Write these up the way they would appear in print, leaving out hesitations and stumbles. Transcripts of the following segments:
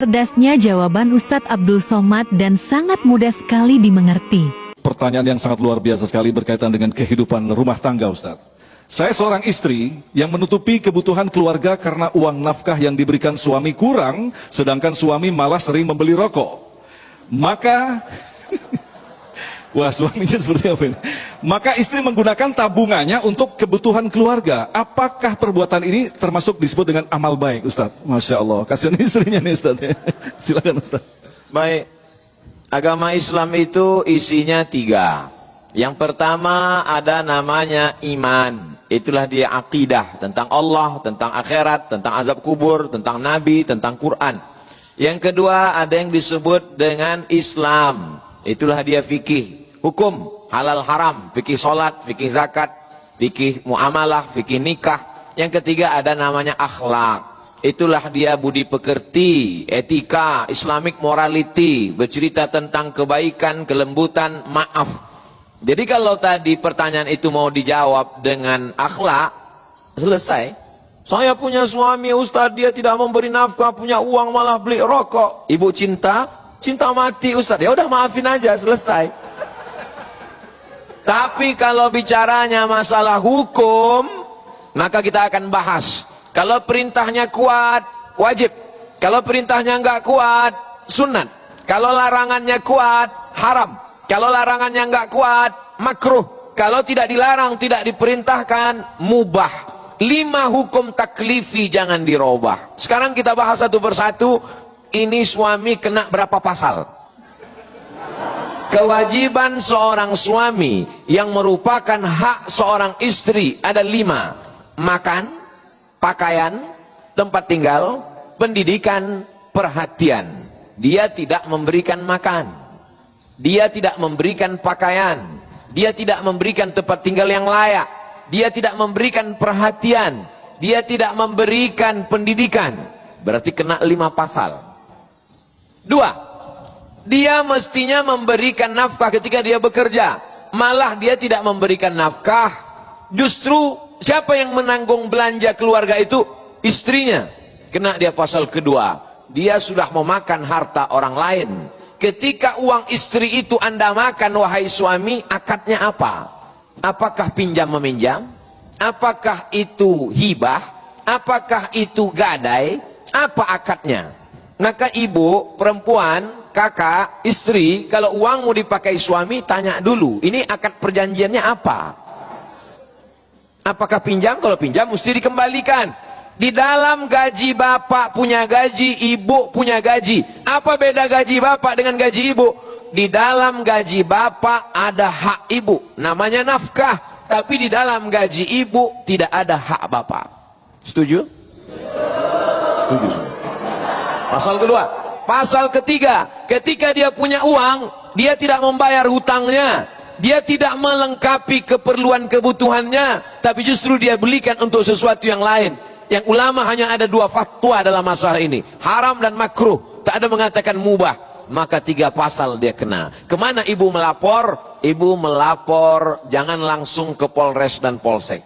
Cerdasnya jawaban Ustadz Abdul Somad dan sangat mudah sekali dimengerti. Pertanyaan yang sangat luar biasa sekali berkaitan dengan kehidupan rumah tangga, Ustadz. Saya seorang istri yang menutupi kebutuhan keluarga karena uang nafkah yang diberikan suami kurang, sedangkan suami malah sering membeli rokok. Maka, wah suaminya seperti apa ini? Maka istri menggunakan tabungannya untuk kebutuhan keluarga. Apakah perbuatan ini termasuk disebut dengan amal baik, Ustadz? Masya Allah, kasihan istrinya nih, Ustadz. Silakan, Ustadz. Baik, agama Islam itu isinya 3. Yang pertama ada namanya iman. Itulah dia akidah tentang Allah, tentang akhirat, tentang azab kubur, tentang Nabi, tentang Quran. Yang kedua ada yang disebut dengan Islam. Itulah dia fikih, hukum, halal haram, fikih sholat, fikih zakat, fikih muamalah, fikih nikah. Yang ketiga ada namanya akhlak. Itulah dia budi pekerti, etika, Islamic morality, bercerita tentang kebaikan, kelembutan, maaf. Jadi kalau tadi pertanyaan itu mau dijawab dengan akhlak, selesai. Saya punya suami Ustadz, dia tidak memberi nafkah, punya uang malah beli rokok. Ibu cinta mati Ustadz. Ya udah maafin aja, selesai. Tapi kalau bicaranya masalah hukum, maka kita akan bahas. Kalau perintahnya kuat, wajib. Kalau perintahnya enggak kuat, sunat. Kalau larangannya kuat, haram. Kalau larangannya enggak kuat, makruh. Kalau tidak dilarang, tidak diperintahkan, mubah. 5 hukum taklifi jangan dirubah. Sekarang kita bahas satu persatu. Ini suami kena berapa pasal? Kewajiban seorang suami yang merupakan hak seorang istri ada 5. Makan, pakaian, tempat tinggal, pendidikan, perhatian. Dia tidak memberikan makan, dia tidak memberikan pakaian, dia tidak memberikan tempat tinggal yang layak, dia tidak memberikan perhatian, dia tidak memberikan pendidikan. Berarti kena 5 pasal. 2, dia mestinya memberikan nafkah ketika dia bekerja, malah dia tidak memberikan nafkah. Justru siapa yang menanggung belanja keluarga itu? Istrinya. Kena dia pasal kedua. Dia sudah memakan harta orang lain. Ketika uang istri itu Anda makan, wahai suami, akadnya apa? Apakah pinjam meminjam? Apakah itu hibah? Apakah itu gadai? Apa akadnya? Maka ibu, perempuan, kakak, istri, kalau uang mau dipakai suami, tanya dulu, ini akad perjanjiannya apa? Apakah pinjam? Kalau pinjam mesti dikembalikan. Di dalam gaji bapak punya gaji, ibu punya gaji. Apa beda gaji bapak dengan gaji ibu? Di dalam gaji bapak ada hak ibu, namanya nafkah. Tapi di dalam gaji ibu tidak ada hak bapak. Setuju? Setuju. Pasal kedua. Pasal ketiga, ketika dia punya uang, dia tidak membayar hutangnya, dia tidak melengkapi keperluan kebutuhannya, tapi justru dia belikan untuk sesuatu yang lain. Yang ulama hanya ada 2 fatwa dalam masalah ini, haram dan makruh, tak ada mengatakan mubah. Maka 3 pasal dia kena. Kemana ibu melapor? Ibu melapor jangan langsung ke Polres dan Polsek,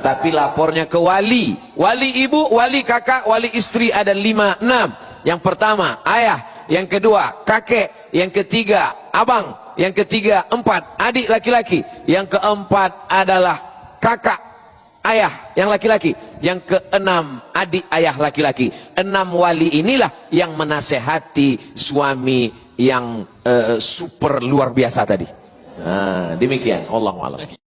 tapi lapornya ke wali. Wali ibu, wali kakak, wali istri ada 5, 6. Yang pertama ayah, yang kedua kakek, yang ketiga abang, yang ketiga 4 adik laki-laki, yang keempat adalah kakak ayah yang laki-laki, yang keenam adik ayah laki-laki. 6 wali inilah yang menasehati suami yang super luar biasa tadi. Demikian, Allahu a'lam.